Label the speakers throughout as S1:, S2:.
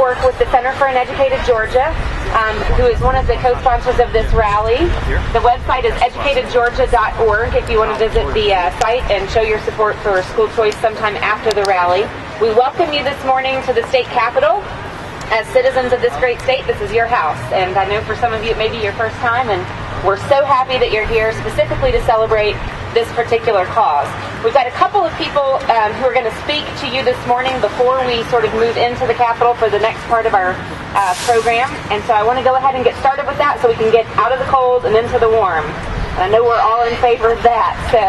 S1: work with the Center for an Educated Georgia, who is one of the co-sponsors of this rally. The website is educatedgeorgia.org if you want to visit the site and show your support for school choice sometime after the rally. We welcome you this morning to the state capitol. As citizens of this great state, this is your house, and I know for some of you it may be your first time, and we're so happy that you're here specifically to celebrate this particular cause. We've got a couple of people who are going to speak to you this morning before we sort of move into the Capitol for the next part of our program, and so I want to go ahead and get started with that so we can get out of the cold and into the warm. And I know we're all in favor of that. So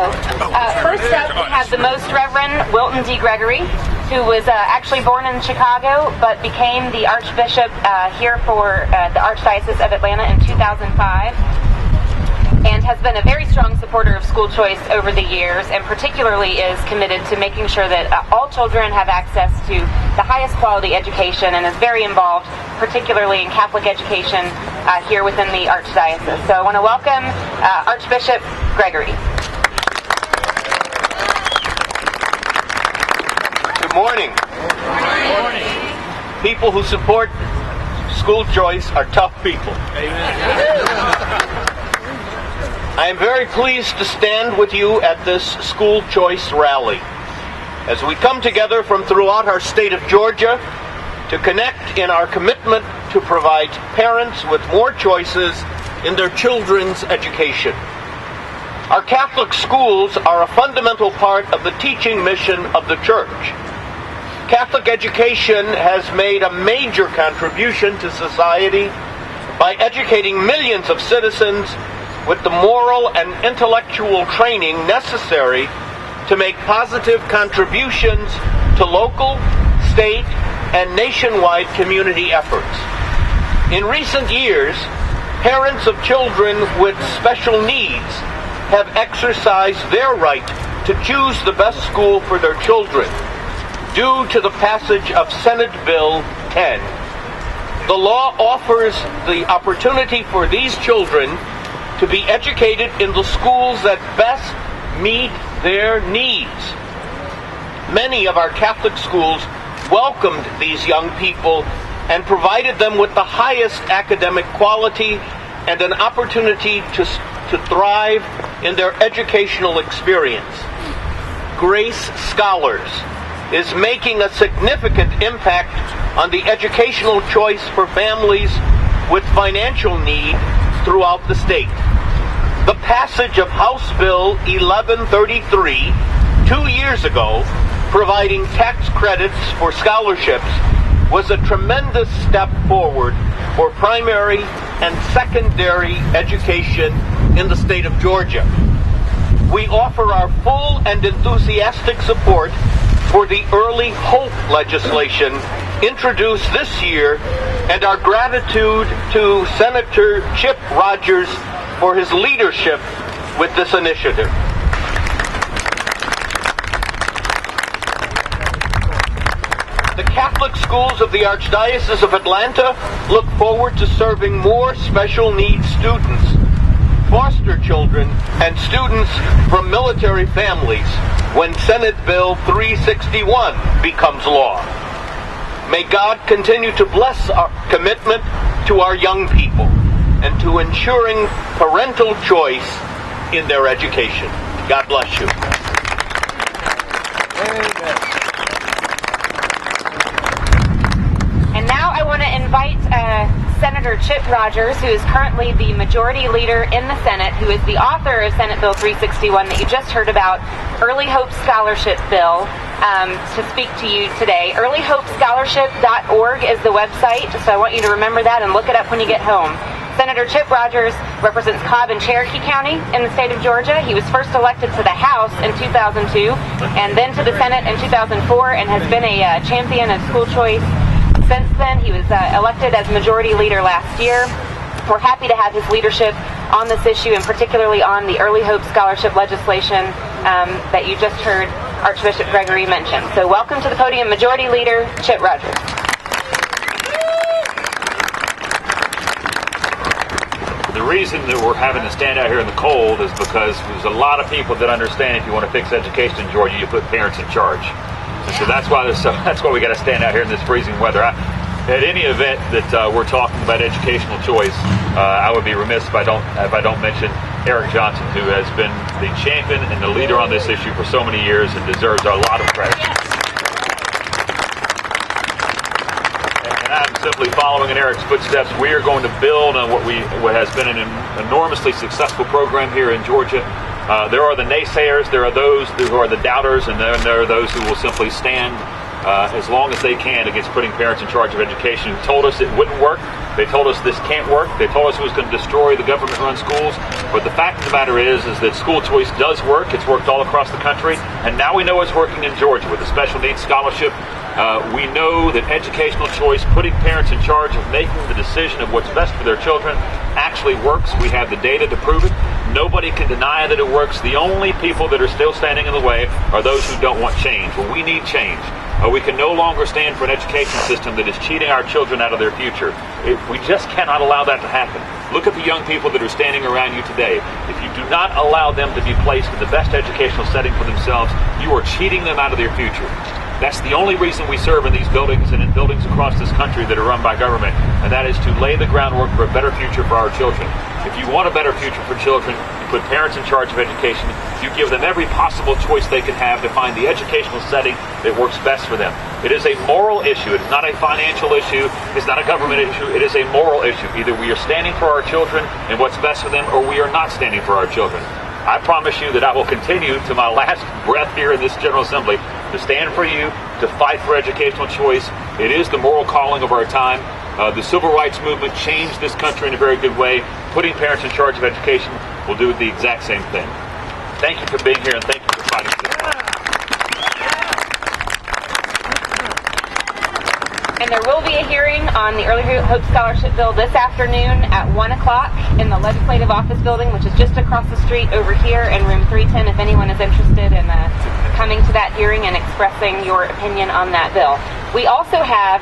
S1: first up, we have the Most Reverend Wilton D. Gregory, who was actually born in Chicago, but became the Archbishop here for the Archdiocese of Atlanta in 2005, and has been a very strong supporter of school choice over the years, and particularly is committed to making sure that all children have access to the highest quality education, and is very involved, particularly in Catholic education here within the Archdiocese. So I want to welcome Archbishop Gregory.
S2: Good morning.
S3: Good morning.
S2: People who support school choice are tough people. I am very pleased to stand with you at this school choice rally as we come together from throughout our state of Georgia to connect in our commitment to provide parents with more choices in their children's education. Our Catholic schools are a fundamental part of the teaching mission of the Church. Catholic education has made a major contribution to society by educating millions of citizens with the moral and intellectual training necessary to make positive contributions to local, state, and nationwide community efforts. In recent years, parents of children with special needs have exercised their right to choose the best school for their children due to the passage of Senate Bill 10. The law offers the opportunity for these children to be educated in the schools that best meet their needs. Many of our Catholic schools welcomed these young people and provided them with the highest academic quality and an opportunity to thrive in their educational experience. Grace Scholars is making a significant impact on the educational choice for families with financial need throughout the state. The passage of House Bill 1133 2 years ago, providing tax credits for scholarships, was a tremendous step forward for primary and secondary education in the state of Georgia. We offer our full and enthusiastic support for the Early Hope legislation introduced this year, and our gratitude to Senator Chip Rogers for his leadership with this initiative. The Catholic schools of the Archdiocese of Atlanta look forward to serving more special needs students, foster children, and students from military families when Senate Bill 361 becomes law. May God continue to bless our commitment to our young people and to ensuring parental choice in their education. God bless you.
S1: And now I want to invite Senator Chip Rogers, who is currently the majority leader in the Senate, who is the author of Senate Bill 361 that you just heard about, Early Hope Scholarship Bill, to speak to you today. EarlyHopeScholarship.org is the website, so I want you to remember that and look it up when you get home. Senator Chip Rogers represents Cobb and Cherokee County in the state of Georgia. He was first elected to the House in 2002 and then to the Senate in 2004, and has been a champion of school choice since then. He was elected as majority leader last year. We're happy to have his leadership on this issue, and particularly on the Early Hope Scholarship legislation that you just heard Archbishop Gregory mention. So welcome to the podium, Majority Leader Chip Rogers.
S3: The reason that we're having to stand out here in the cold is because there's a lot of people that understand if you want to fix education in Georgia, you put parents in charge. And so that's why we got to stand out here in this freezing weather. At any event that we're talking about educational choice, I would be remiss if I don't mention Eric Johnson, who has been the champion and the leader on this issue for so many years and deserves a lot of credit. And I'm simply following in Eric's footsteps. We are going to build on what has been an enormously successful program here in Georgia. There are the naysayers, there are those who are the doubters, and then there are those who will simply stand as long as they can against putting parents in charge of education, who told us it wouldn't work. They told us this can't work. They told us it was going to destroy the government-run schools. But the fact of the matter is that school choice does work. It's worked all across the country. And now we know it's working in Georgia with the special needs scholarship. We know that educational choice, putting parents in charge of making the decision of what's best for their children, actually works. We have the data to prove it. Nobody can deny that it works. The only people that are still standing in the way are those who don't want change. Well, we need change. We can no longer stand for an education system that is cheating our children out of their future. We just cannot allow that to happen. Look at the young people that are standing around you today. If you do not allow them to be placed in the best educational setting for themselves, you are cheating them out of their future. That's the only reason we serve in these buildings and in buildings across this country that are run by government, and that is to lay the groundwork for a better future for our children. If you want a better future for children, you put parents in charge of education. You give them every possible choice they can have to find the educational setting that works best for them. It is a moral issue. It's not a financial issue. It's not a government issue. It is a moral issue. Either we are standing for our children and what's best for them, or we are not standing for our children. I promise you that I will continue to my last breath here in this General Assembly to stand for you, to fight for educational choice. It is the moral calling of our time. The civil rights movement changed this country in a very good way. Putting parents in charge of education will do the exact same thing. Thank you for being here, and thank you for fighting for this.
S1: And there will be a hearing on the Early Hope Scholarship Bill this afternoon at 1 o'clock in the Legislative Office Building, which is just across the street over here in room 310, if anyone is interested in coming to that hearing and expressing your opinion on that bill. We also have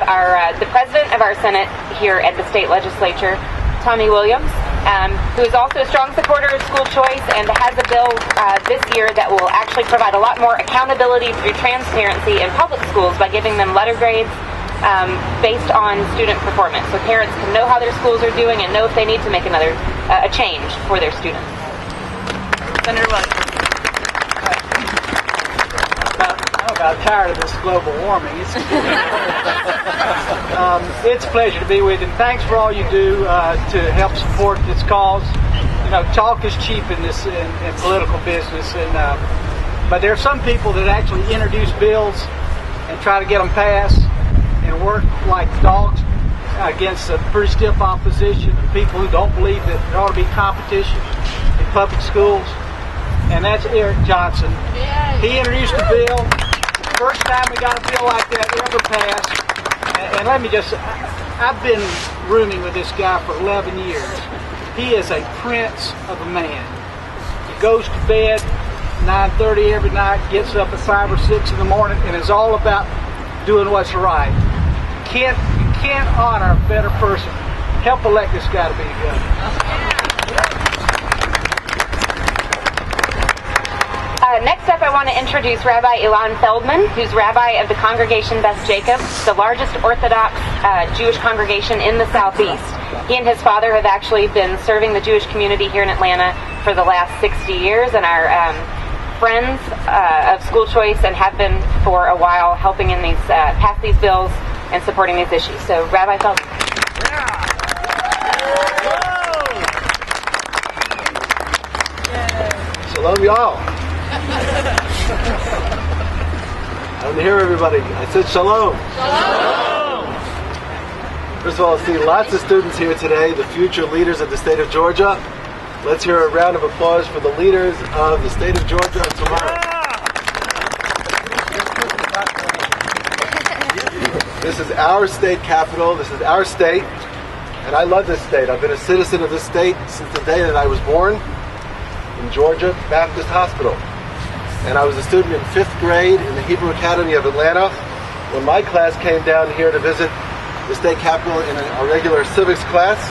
S1: the President of our Senate here at the state legislature, Tommy Williams, who is also a strong supporter of school choice and has a bill this year that will actually provide a lot more accountability through transparency in public schools by giving them letter grades based on student performance, so parents can know how their schools are doing and know if they need to make a change for their students. Senator Williams.
S4: I'm about tired of this global warming. It's a pleasure to be with you, and thanks for all you do to help support this cause. You know, talk is cheap in this in political business, but there are some people that actually introduce bills and try to get them passed and work like dogs against a pretty stiff opposition of people who don't believe that there ought to be competition in public schools. And that's Eric Johnson. He introduced a bill. First time we got a bill like that ever passed. And let me just, I've been rooming with this guy for 11 years. He is a prince of a man. He goes to bed 9:30 every night, gets up at 5 or 6 in the morning, and is all about doing what's right. You can't honor a better person. Help elect this guy to be a governor.
S1: Next up, I want to introduce Rabbi Ilan Feldman, who's rabbi of the Congregation Beth Jacob, the largest Orthodox Jewish congregation in the Southeast. He and his father have actually been serving the Jewish community here in Atlanta for the last 60 years and are friends of school choice and have been for a while helping in these pass these bills and supporting these issues. So, Rabbi Feldman.
S5: Shalom, y'all. I don't hear everybody. I said shalom. Shalom. First of all, I see lots of students here today, the future leaders of the state of Georgia. Let's hear a round of applause for the leaders of the state of Georgia tomorrow. This is our state capital. This is our state. And I love this state. I've been a citizen of this state since the day that I was born in Georgia Baptist Hospital. And I was a student in 5th grade in the Hebrew Academy of Atlanta when my class came down here to visit the state capitol in a regular civics class.